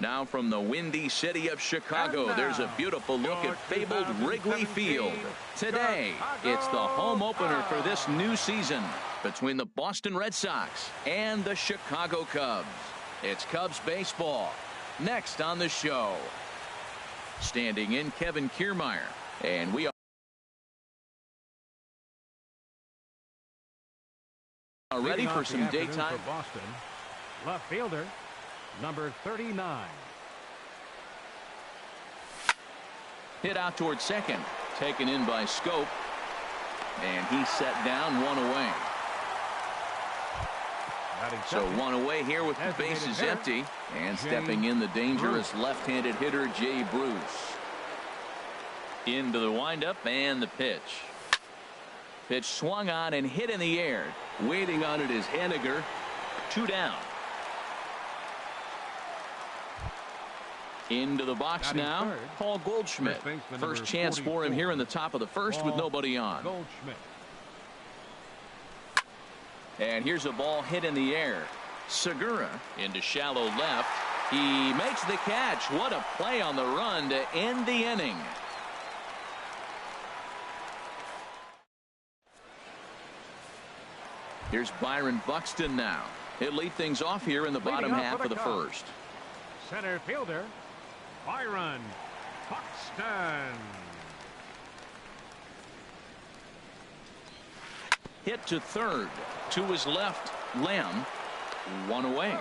Now from the windy city of Chicago, there's a beautiful look at fabled Wrigley Field. Today, it's the home opener for this new season between the Boston Red Sox and the Chicago Cubs. It's Cubs baseball. Next on the show, standing in Kevin Kiermaier, and we are ready for some daytime. For Boston, left fielder, number 39. Hit out towards second, taken in by Scope, and he set down, one away. So one away here with the bases empty, and stepping in the dangerous left-handed hitter Jay Bruce. Into the windup and the pitch. Pitch swung on and hit in the air. Waiting on it is Haniger. 2 down. Into the box now, Paul Goldschmidt. First chance for him here in the top of the first with nobody on. And here's a ball hit in the air. Segura into shallow left. He makes the catch. What a play on the run to end the inning. Here's Byron Buxton now. He'll lead things off here in the bottom half of the first. Center fielder, Byron Buxton. Hit to third. To his left, Lamb. 1 away.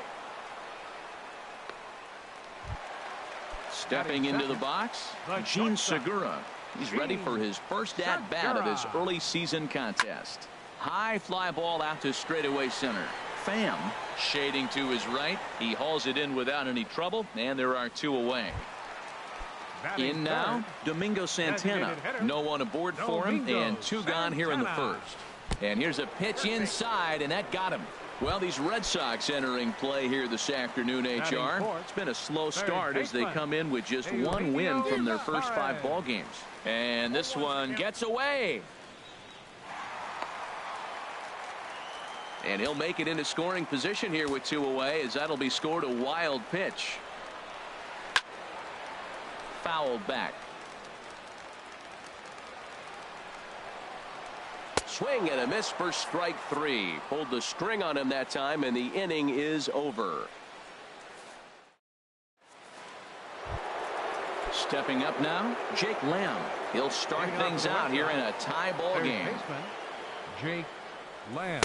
Stepping into the box, Gene Segura. He's ready for his first at-bat of this early season contest. High fly ball out to straightaway center. Pham shading to his right. He hauls it in without any trouble, and there are 2 away. In now, Domingo Santana. No one aboard for him, and 2 gone here in the first. And here's a pitch inside, and that got him. Well, these Red Sox entering play here this afternoon, HR. It's been a slow start as they come in with just 1 win from their first 5 ball games. And this one gets away. And he'll make it into scoring position here with 2 away, as that'll be scored a wild pitch. Fouled back. Swing and a miss for strike 3. Pulled the string on him that time, and the inning is over. Stepping up now, Jake Lamb. He'll start things out here in a tie ball game. Jake Lamb.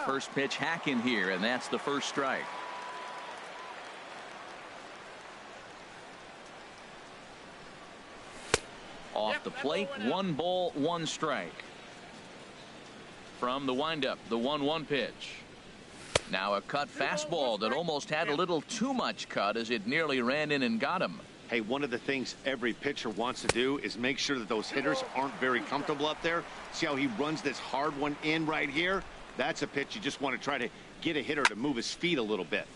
First pitch hack in here, and that's the first strike. Off the plate, 1 ball, 1 strike. From the windup, the 1-1 pitch. Now a cut fastball that almost had a little too much cut as it nearly ran in and got him. Hey, one of the things every pitcher wants to do is make sure that those hitters aren't very comfortable up there. See how he runs this hard one in right here? That's a pitch you just want to try to get a hitter to move his feet a little bit.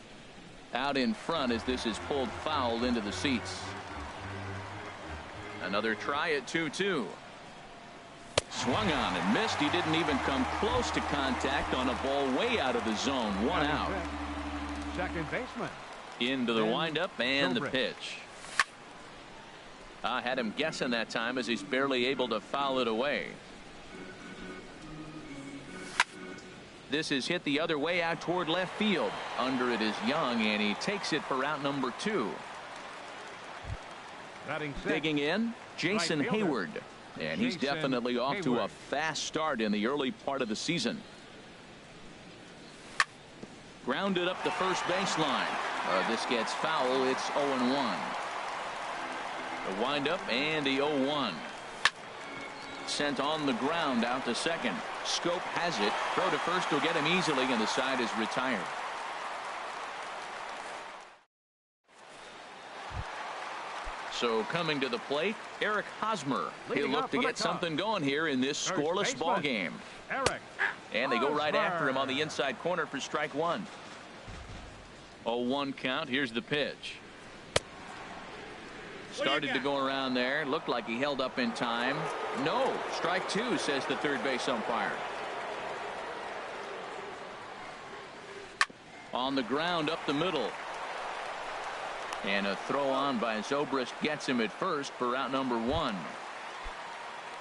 Out in front as this is pulled foul into the seats. Another try at 2-2. Swung on and missed. He didn't even come close to contact on a ball way out of the zone. 1 out. Second baseman. Into the windup and the pitch. I had him guessing that time as he's barely able to foul it away. This is hit the other way out toward left field. Under it is Young, and he takes it for out number 2. Digging in, Jason Hayward. And he's definitely off to a fast start in the early part of the season. Grounded up the first baseline. This gets foul. It's 0-1. The windup and the 0-1. Sent on the ground out to second. Scope has it. Throw to first will get him easily, and the side is retired. So coming to the plate, Eric Hosmer. He'll look to get something going here in this scoreless ball game. And they go right after him on the inside corner for strike 1. 0-1 count. Here's the pitch. Started to go around there. Looked like he held up in time. No. Strike 2, says the third base umpire. On the ground up the middle. And a throw on by Zobrist gets him at first for out number 1.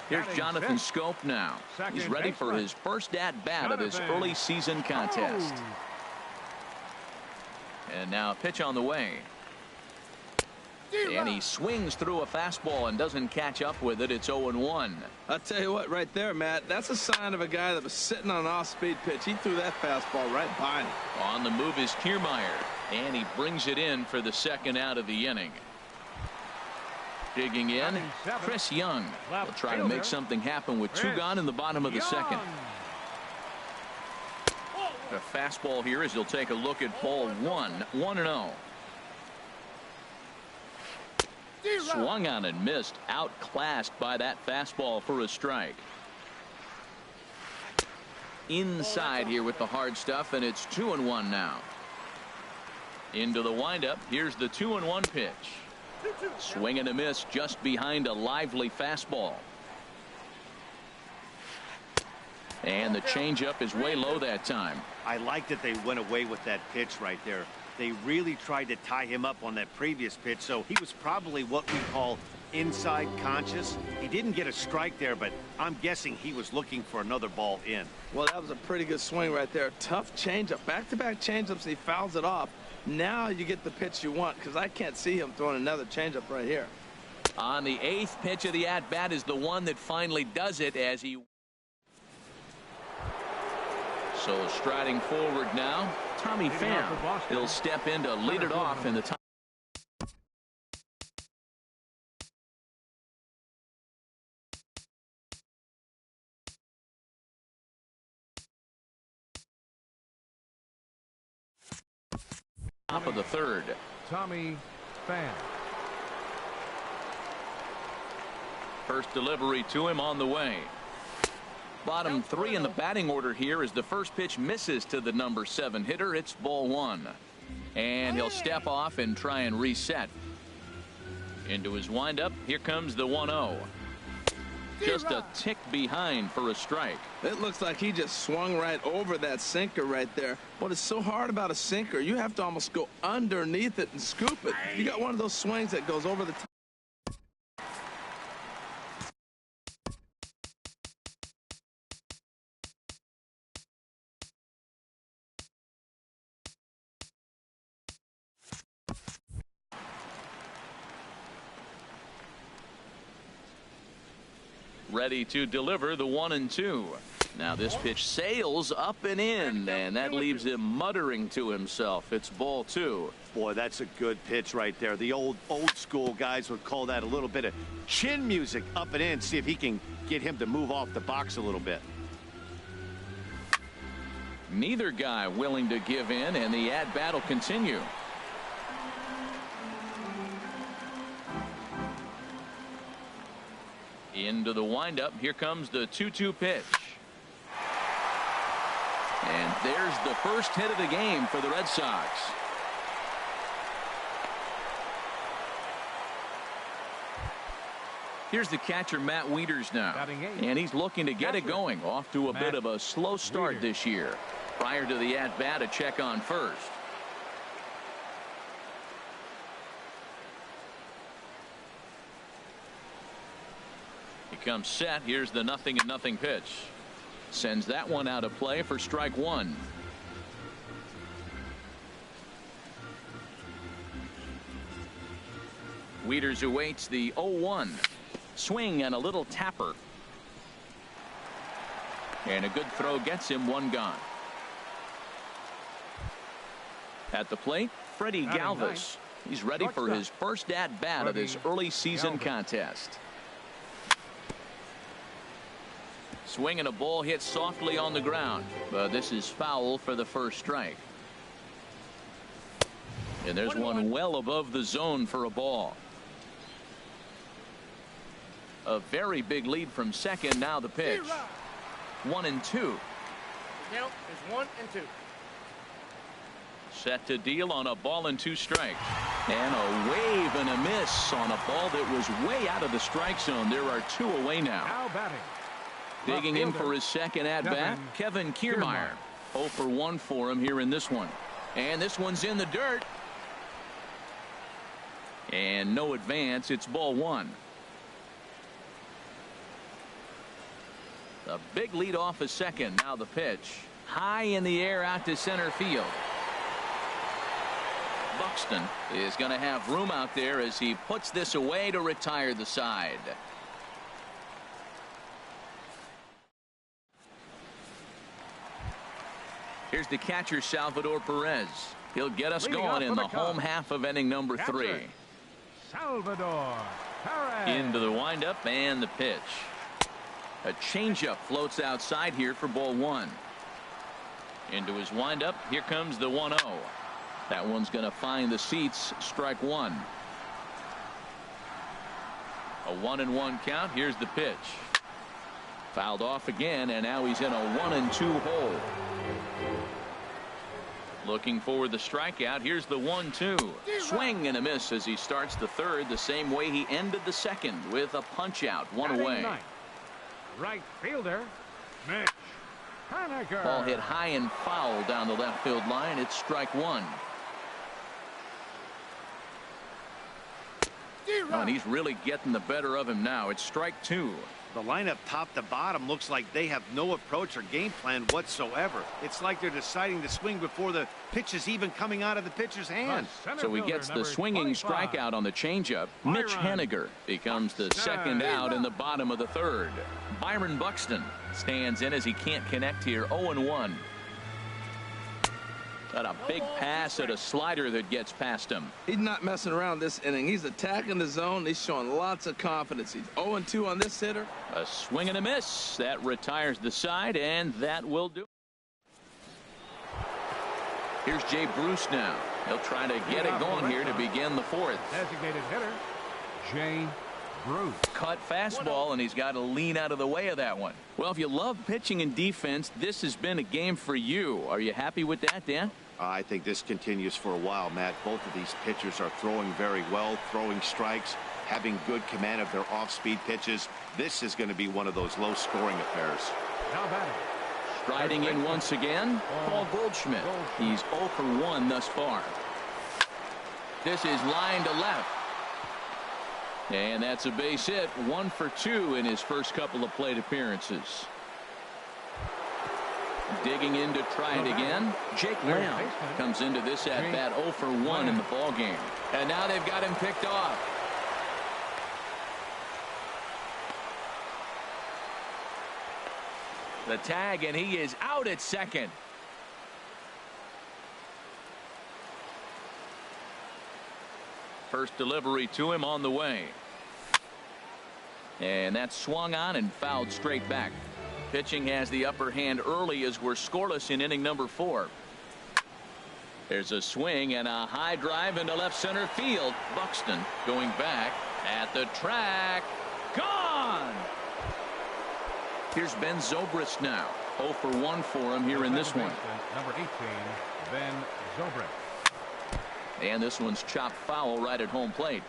Here's Jonathan Scope now. He's ready for his first at-bat of his early season contest. And now a pitch on the way. And he swings through a fastball and doesn't catch up with it. It's 0-1. I'll tell you what, right there, Matt, that's a sign of a guy that was sitting on an off-speed pitch. He threw that fastball right by him. On the move is Kiermaier, and he brings it in for the second out of the inning. Digging in, Chris Young will try to make something happen with 2 gone in the bottom of the second. A fastball here as he'll take a look at ball 1, 1-0. Swung on and missed, outclassed by that fastball for a strike. Inside here with the hard stuff, and it's 2-1 now. Into the windup. Here's the 2-1 pitch. Swing and a miss just behind a lively fastball. And the changeup is way low that time. I like that they went away with that pitch right there. They really tried to tie him up on that previous pitch, so he was probably what we call inside conscious. He didn't get a strike there, but I'm guessing he was looking for another ball in. Well, that was a pretty good swing right there. Tough changeup. Back-to-back changeups, he fouls it off. Now you get the pitch you want, because I can't see him throwing another changeup right here. On the 8th pitch of the at-bat is the one that finally does it as he... So striding forward now, Tommy Pham. He'll step in to lead it off in the top. Top of the 3rd. Tommy Pham. First delivery to him on the way. Bottom 3 in the batting order here as the first pitch misses to the number 7 hitter. It's ball 1. And he'll step off and try and reset. Into his windup. Here comes the 1-0. Just a tick behind for a strike. It looks like he just swung right over that sinker right there. What is so hard about a sinker, you have to almost go underneath it and scoop it. You got one of those swings that goes over the top. Ready to deliver the 1-2. Now this pitch sails up and in, and that leaves him muttering to himself. It's ball 2. Boy, that's a good pitch right there. The old school guys would call that a little bit of chin music up and in. See if he can get him to move off the box a little bit. Neither guy willing to give in, and the at-bat will continue. Into the windup. Here comes the 2-2 pitch. And there's the first hit of the game for the Red Sox. Here's the catcher, Matt Wieters, now. And he's looking to get it going. Off to a bit of a slow start this year. Prior to the at-bat, a check on first. Comes set. Here's the 0-0 pitch. Sends that one out of play for strike 1. Wieters awaits the 0-1. Swing and a little tapper. And a good throw gets him 1 gone. At the plate, Freddie Galvis. He's ready for his first at-bat of his early season contest. Swing and a ball hit softly on the ground, but this is foul for the first strike. And there's one well above the zone for a ball. A very big lead from second. Now the pitch. 1-2. Count is 1-2. Set to deal on a ball and 2 strikes. And a wave and a miss on a ball that was way out of the strike zone. There are 2 away now. Now batting. Digging in for his second at-bat, Kevin Kiermaier. 0 for 1 for him here in this one. And this one's in the dirt. And no advance. It's ball one. The big lead off a second. Now the pitch. High in the air out to center field. Buxton is going to have room out there as he puts this away to retire the side. Here's the catcher, Salvador Perez. He'll get us going in the home half of inning number 3. Salvador Perez. Into the windup and the pitch. A changeup floats outside here for ball one. Into his windup. Here comes the 1-0. That one's going to find the seats. Strike one. A 1-1 count. Here's the pitch. Fouled off again, and now he's in a 1-2 hole. Looking for the strikeout. Here's the 1-2. Swing and a miss as he starts the third the same way he ended the second with a punch out. One away. Right fielder Mitch Haniger. Ball hit high and foul down the left field line. It's strike one. Oh, and he's really getting the better of him now. It's strike two. The lineup top to bottom looks like they have no approach or game plan whatsoever. It's like they're deciding to swing before the pitch is even coming out of the pitcher's hand. So he gets the swinging strikeout on the changeup. Mitch Haniger becomes the second out in the bottom of the third. Byron Buxton stands in as he can't connect here. 0-1. Got a big pass at a slider that gets past him. He's not messing around this inning. He's attacking the zone. He's showing lots of confidence. He's 0-2 on this hitter. A swing and a miss. That retires the side, and that will do. Here's Jay Bruce now. He'll try to get it going here to begin the fourth. Designated hitter Jay Bruce. Cut fastball, and he's got to lean out of the way of that one. Well, if you love pitching and defense, this has been a game for you. Are you happy with that, Dan? I think this continues for a while, Matt. Both of these pitchers are throwing very well, throwing strikes, having good command of their off-speed pitches. This is going to be one of those low-scoring affairs. Now batting. Striding in once again, Paul Goldschmidt. He's 0 for 1 thus far. This is line to left. And that's a base hit. 1 for 2 in his first couple of plate appearances. Digging in to try it again. Jake Lamb comes into this at bat 0 for 1 in the ball game. And now they've got him picked off. The tag, and he is out at second. First delivery to him on the way. And that's swung on and fouled straight back. Pitching has the upper hand early as we're scoreless in inning number 4. There's a swing and a high drive into left center field. Buxton going back at the track. Gone! Here's Ben Zobrist now. 0 for 1 for him here in this one. Number 18, Ben Zobrist. And this one's chopped foul right at home plate.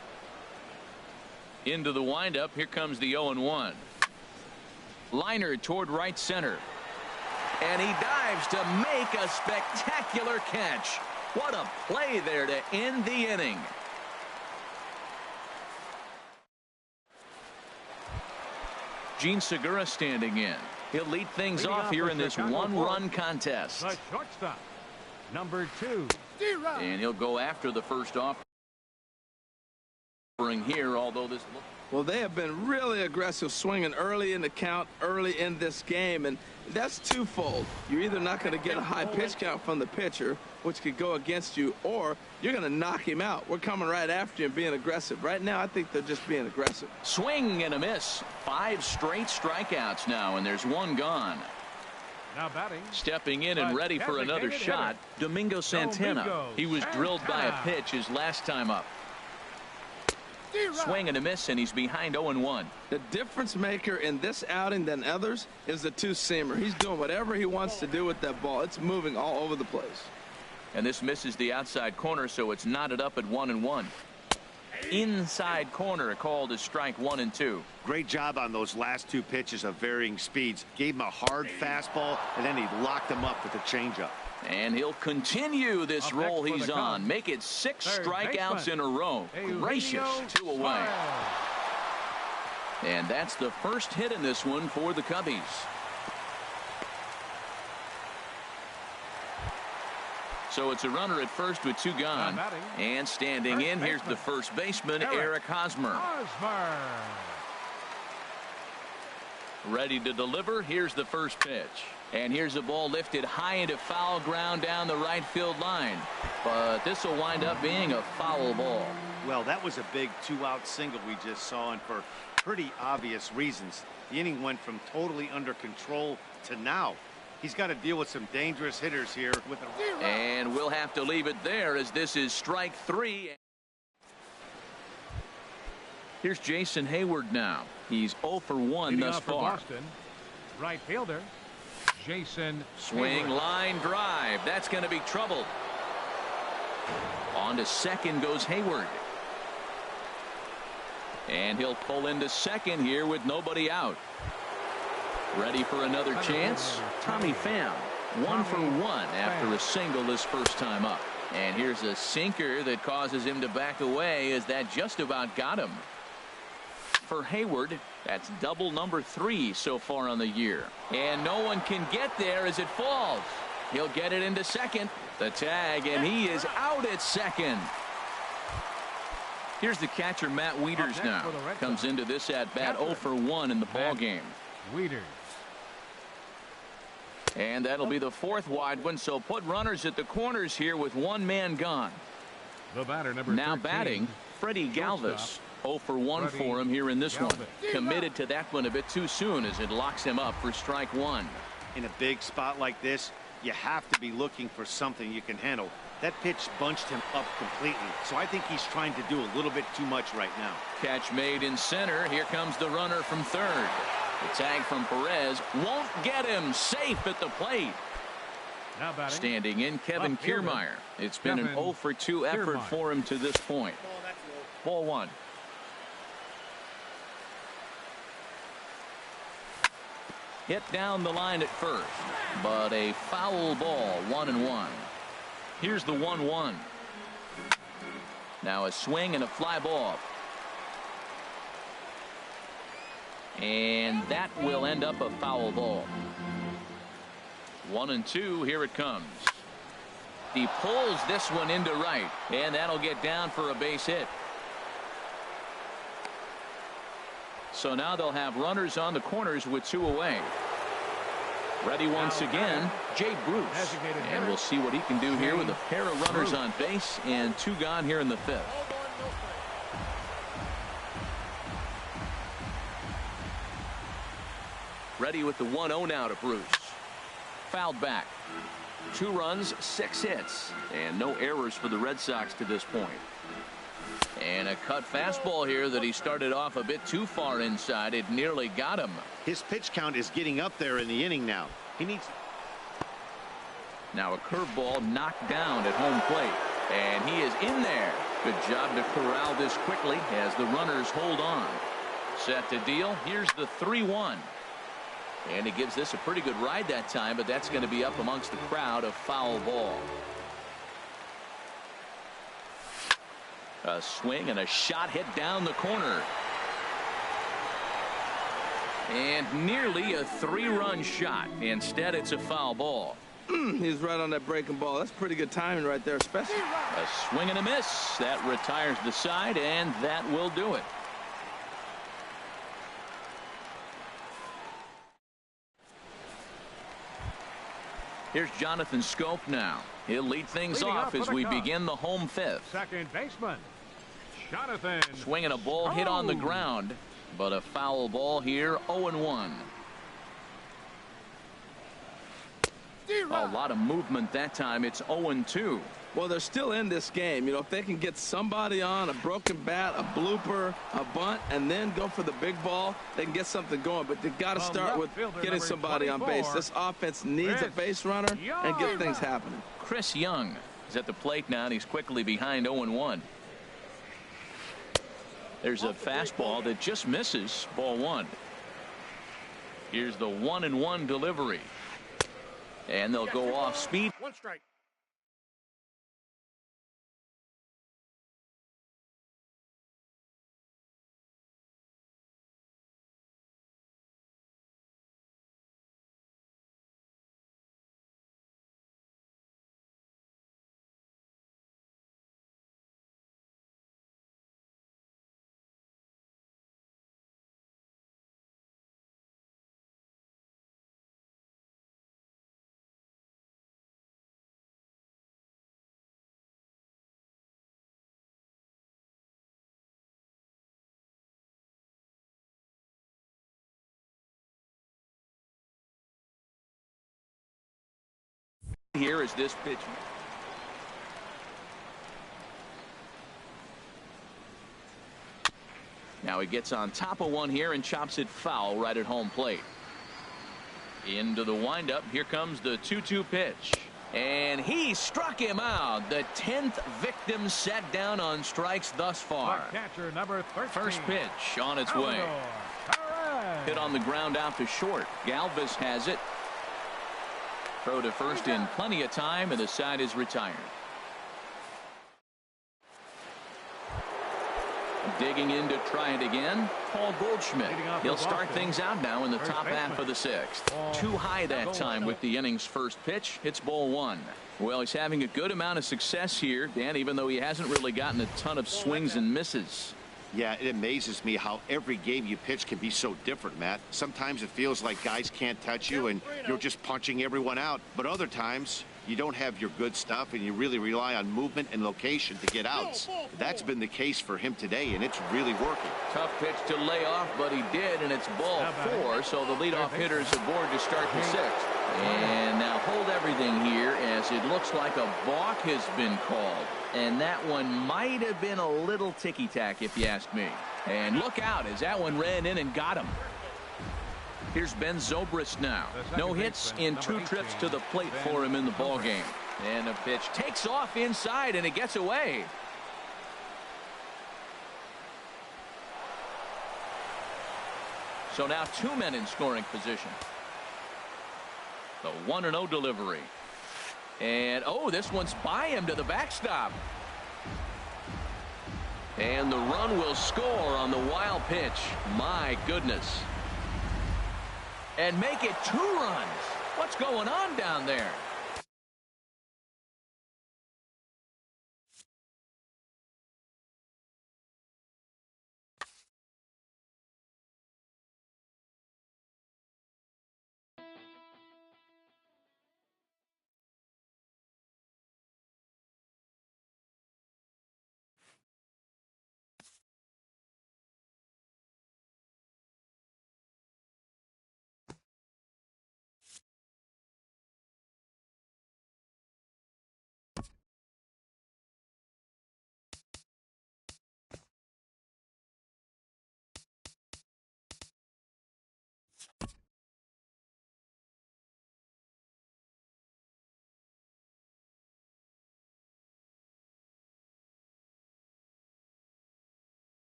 Into the windup. Here comes the 0-1. Liner toward right center. And he dives to make a spectacular catch. What a play there to end the inning. Gene Segura standing in. He'll lead things off here in this one-run contest. The shortstop, number 2. And he'll go after the first offering here, although this looks... Well, they have been really aggressive swinging early in the count, early in this game, and that's twofold. You're either not going to get a high pitch count from the pitcher, which could go against you, or you're going to knock him out. We're coming right after you and being aggressive. Right now, I think they're just being aggressive. Swing and a miss. 5 straight strikeouts now, and there's one gone. Now batting. Stepping in and ready for another shot, Domingo Santana. He was drilled by a pitch his last time up. Swing and a miss, and he's behind 0-1. The difference maker in this outing than others is the two-seamer. He's doing whatever he wants to do with that ball. It's moving all over the place. And this misses the outside corner, so it's knotted up at 1-1. inside corner, called as strike 1 and 2. Great job on those last 2 pitches of varying speeds. Gave him a hard fastball, and then he locked him up with a changeup. And he'll continue this roll he's on. Make it 6 strikeouts in a row. Gracious, 2 away. And that's the first hit in this one for the Cubbies. So it's a runner at first with 2 gone. And standing in, here's the first baseman, Eric Hosmer. Ready to deliver. Here's the first pitch. And here's a ball lifted high into foul ground down the right field line. But this will wind up being a foul ball. Well, that was a big 2-out single we just saw, and for pretty obvious reasons. The inning went from totally under control to now. He's got to deal with some dangerous hitters here. And we'll have to leave it there, as this is strike 3. Here's Jason Hayward now. He's 0 for 1 thus far. Boston, right fielder Jason Swing, Hayward. line drive. That's going to be trouble. On to second goes Hayward. And he'll pull into second here with nobody out. Ready for another chance. Tommy Pham, 1 for 1 after a single this first time up. And here's a sinker that causes him to back away, as that just about got him. For Hayward, that's double number 3 so far on the year. And no one can get there as it falls. He'll get it into second. The tag, and he is out at second. Here's the catcher, Matt Wieters now. Comes into this at-bat 0 for 1 in the ball game. Wieters. And that'll be the 4th wide one, so put runners at the corners here with 1 man gone. The batter, number now 13, batting, Freddie Galvis. 0 for 1 for him here in this one. Committed to that one a bit too soon, as it locks him up for strike 1. In a big spot like this, you have to be looking for something you can handle. That pitch bunched him up completely, so I think he's trying to do a little bit too much right now. Catch made in center. Here comes the runner from third. The tag from Perez won't get him. Safe at the plate. Now batting, standing in, Kevin Kiermaier. It's been an 0 for 2 effort for him to this point. Ball 1. Hit down the line at first, but a foul ball, 1-1. Here's the 1-1. Now a swing and a fly ball. And that will end up a foul ball. 1-2. Here it comes. He pulls this one into right, and that'll get down for a base hit. So now they'll have runners on the corners with 2 away. Ready once again, Jay Bruce. And we'll see what he can do here with a pair of runners on base and 2 gone here in the 5th. Ready with the 1-0 now to Bruce. Fouled back. 2 runs, 6 hits, and no errors for the Red Sox to this point. And a cut fastball here that he started off a bit too far inside. It nearly got him. His pitch count is getting up there in the inning now. He needs. Now a curveball knocked down at home plate. And he is in there. Good job to corral this quickly as the runners hold on. Set to deal. Here's the 3-1. And he gives this a pretty good ride that time, but that's going to be up amongst the crowd. A foul ball. A swing and a shot hit down the corner. And nearly a 3-run shot. Instead, it's a foul ball. He's right on that breaking ball. That's pretty good timing right there, especially. A swing and a miss. That retires the side, and that will do it. Here's Jonathan Scope now. He'll lead things off as we begin the home 5th. Second baseman, Jonathan. Swinging a ball hit on the ground, but a foul ball here, 0-1. A lot of movement that time. It's 0-2. Well, they're still in this game. You know, if they can get somebody on, a broken bat, a blooper, a bunt, and then go for the big ball, they can get something going. But they've got to start with getting somebody on base. This offense needs a base runner and get things happening. Chris Young is at the plate now, and he's quickly behind 0-1. There's a fastball that just misses, ball one. Here's the 1-1 delivery. And they'll go off speed. 1 strike. Here is this pitch. Now he gets on top of one here and chops it foul right at home plate. Into the windup. Here comes the 2-2 pitch. And he struck him out. The 10th victim set down on strikes thus far. Catcher number 13. First pitch on its way. Hit on the ground out to short. Galvis has it. Throw to first in plenty of time, and the side is retired. Digging in to try it again, Paul Goldschmidt. He'll start things out now in the top half of the 6th. Too high that time with the inning's first pitch. It's ball one. Well, he's having a good amount of success here, Dan, even though he hasn't really gotten a ton of swings and misses. Yeah, it amazes me how every game you pitch can be so different, Matt. Sometimes it feels like guys can't touch you and you're just punching everyone out. But other times, you don't have your good stuff and you really rely on movement and location to get outs. That's been the case for him today, and it's really working. Tough pitch to lay off, but he did, and it's ball 4, so the leadoff hitter's aboard to start the 6th. And now hold everything here as it looks like a balk has been called. And that one might have been a little ticky-tack if you ask me. And look out as that one ran in and got him. Here's Ben Zobrist now. No hits in 2 trips to the plate for him in the ballgame. And the pitch takes off inside, and it gets away. So now 2 men in scoring position. The 1-0 delivery. And, oh, this one's by him to the backstop. And the run will score on the wild pitch. My goodness. And make it 2 runs. What's going on down there?